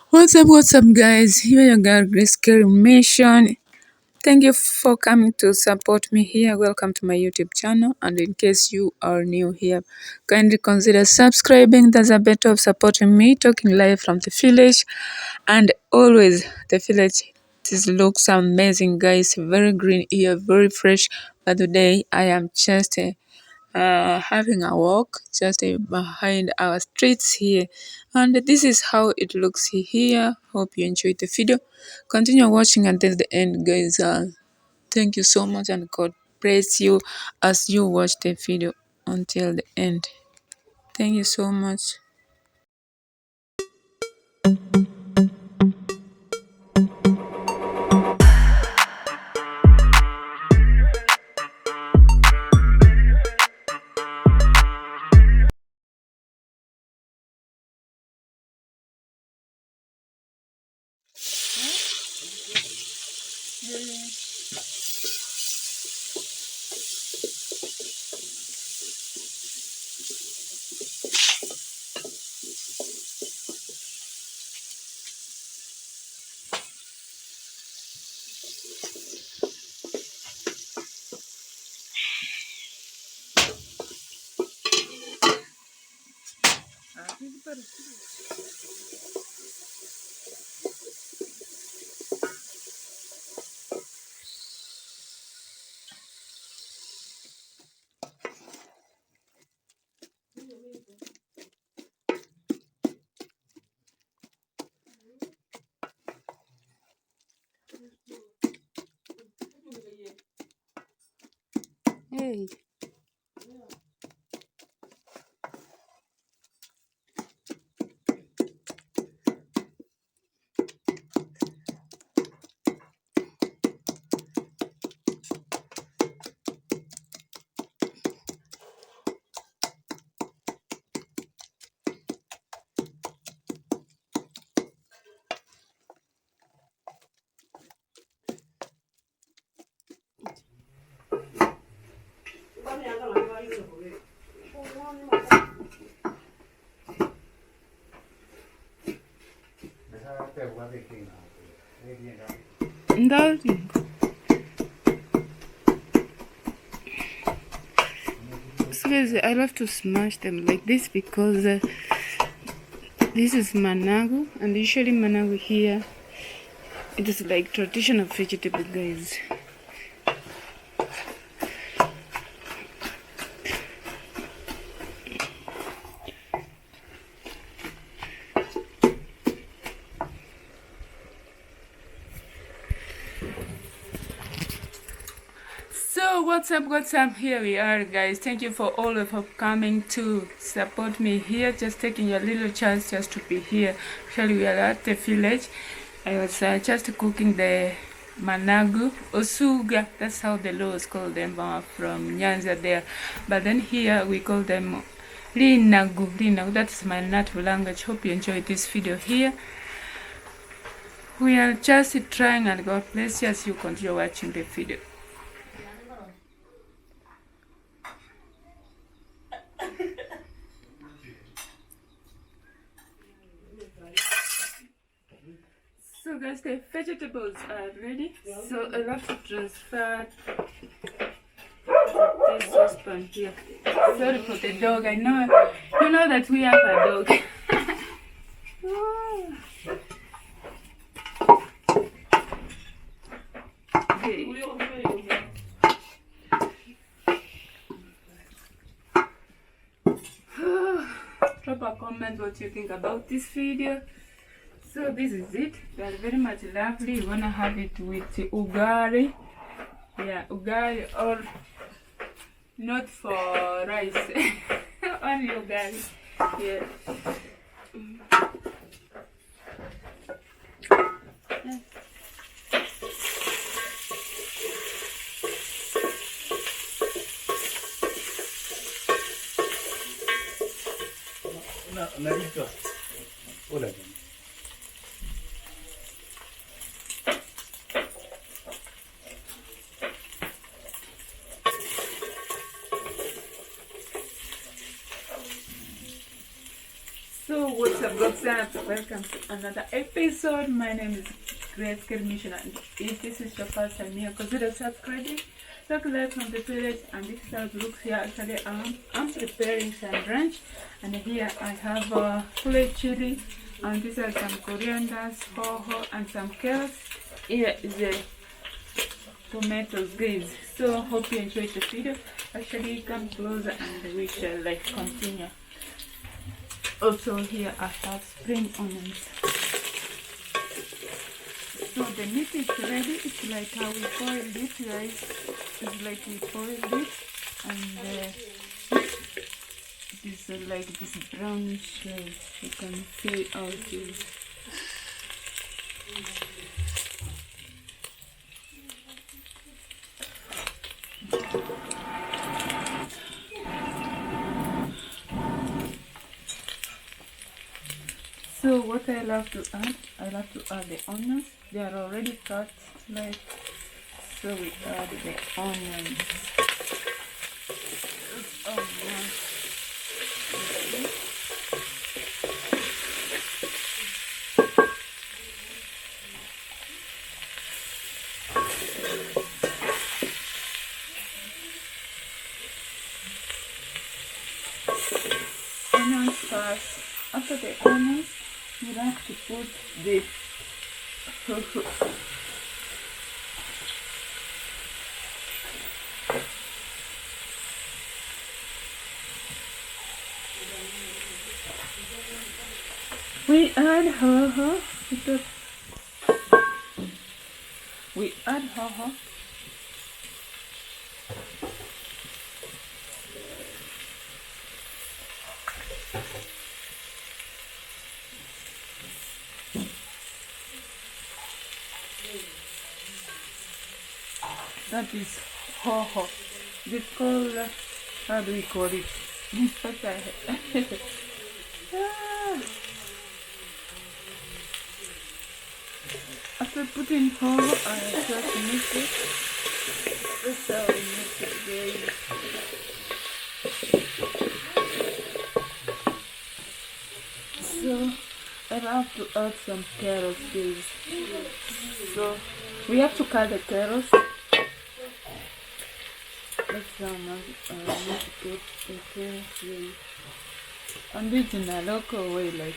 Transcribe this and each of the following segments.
What's up, guys? Here your girl Grace Carey Mission. Thank you for coming to support me here. Welcome to my YouTube channel. And in case you are new here, kindly consider subscribing. That's a better of supporting me, talking live from the village. And always the village. This looks amazing, guys. Very green here, very fresh. But today I am just having a walk just behind our streets here, and this is how it looks here. Hope you enjoyed the video. Continue watching until the end, guys. Thank you so much, and God bless you as you watch the video until the end. Thank you so much. Hey. Ndari. So guys, I love to smash them like this because this is managu, and usually managu here it is like traditional vegetable, guys. So what's up, here we are, guys. Thank you for all of you coming to support me here, just taking your little chance just to be here. Actually, we are at the village. I was just cooking the managu osuga, that's how the Laws call them from Nyanza there, but then here we call them linagu. That's my native language. Hope you enjoyed this video here. We are just trying, and God bless you as you continue watching the video. So guys, the vegetables are ready. So I love to transfer this saucepan here. Sorry for the dog. I know you know that we have a dog. Okay. Drop a comment what you think about this video. So this is it. They are very much lovely. You wanna have it with ugali. Yeah, ugali, or not for rice. Only ugali. Yeah. Hola. What's up, WhatsApp? Welcome to another episode. My name is Grace Mission, and if this is your first time here, consider subscribing. Look like from the playlist, and this is how it looks here. Actually, I'm preparing some brunch, and here I have full chili, and these are some corianders, hoho, and some carrots. Here is the tomatoes, guys. So hope you enjoyed the video. Actually, come closer, and we shall continue. Also here I have spring onions. So the meat is ready. It's like how we boiled it, guys. It's like we boiled it, and it is like this brownish, you can see how it is. So what I love to add the onions. They are already cut, so we add the onions. Onions first. After the onions, you have to put the we add hoho. We add hoho. That is hoho. They call, how do we call it? After putting hoho, I just mix it. That's how we mix it, guys. So I have to add some carrots, guys. So we have to cut the carrots. Let's put the carrots in. And this in a local way, like.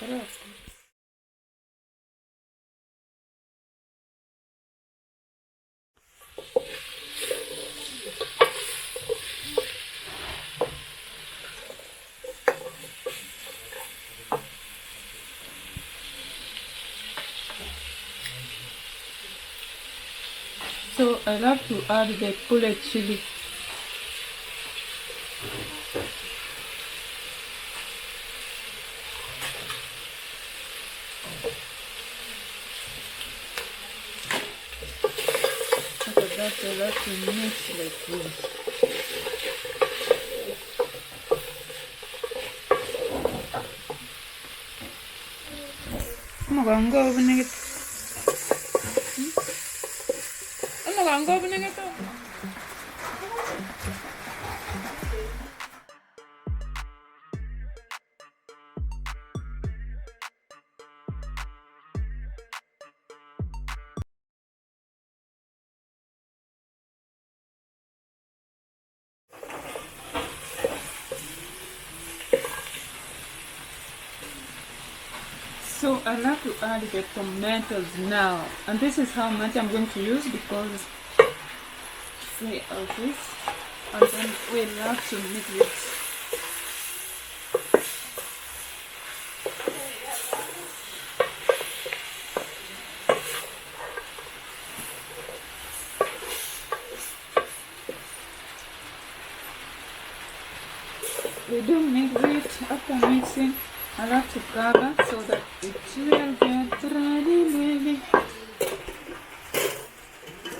Carrots. So I love to add the pulled chili. After that, I love to mix like this. I'm gonna go opening it. I'm gonna go opening it. So I like to add the tomatoes now, and this is how much I'm going to use because see all this, and then we have to mix it. We do mix it. After mixing, I like to cover so that it will get ready, baby.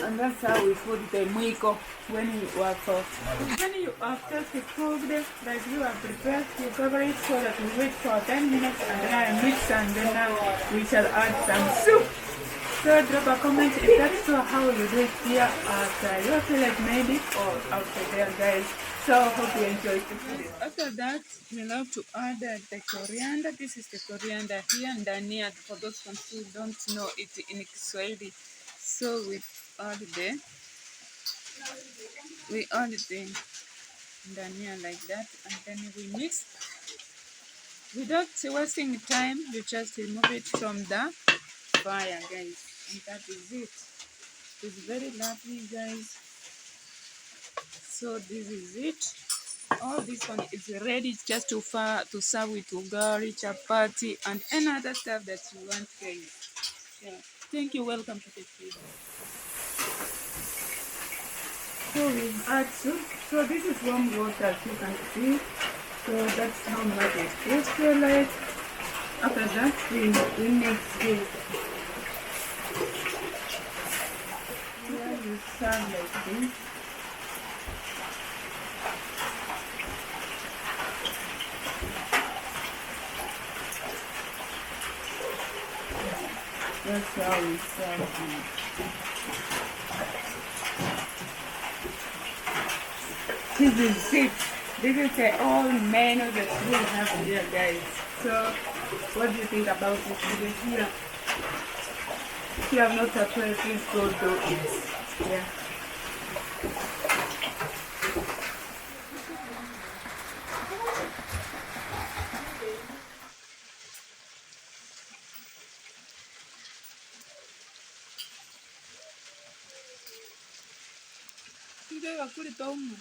And that's how we put the mwiko when you are cooked. When you are just cooked, like you are prepared, you cover it so that we wait for 10 minutes and then I mix, and then now we shall add some soup. So drop a comment if that's so how you do it here at your village maybe or outside there, guys. So hope you enjoyed the video. After that, we love to add the coriander. This is the coriander here and Dania for those who don't know it in Kiswahili. So we add the Dania like that, and then we mix. Without wasting time, you just remove it from the fire, guys, and that is it. It's very lovely, guys. So this is it. All this one is ready just to serve with ugali, chapati, and any other stuff that you want, guys. Yeah. Thank you. Welcome to the video. So we add soup. So this is warm water, as you can see. So that's how much it is. So like after that, we mix it. Here you serve like this. That's how we serve it. This is it. This is the old menu that we have here, guys. So, what do you think about this video here? If you have not subscribed, please go do it. Yeah. Ndio wakuli paumu.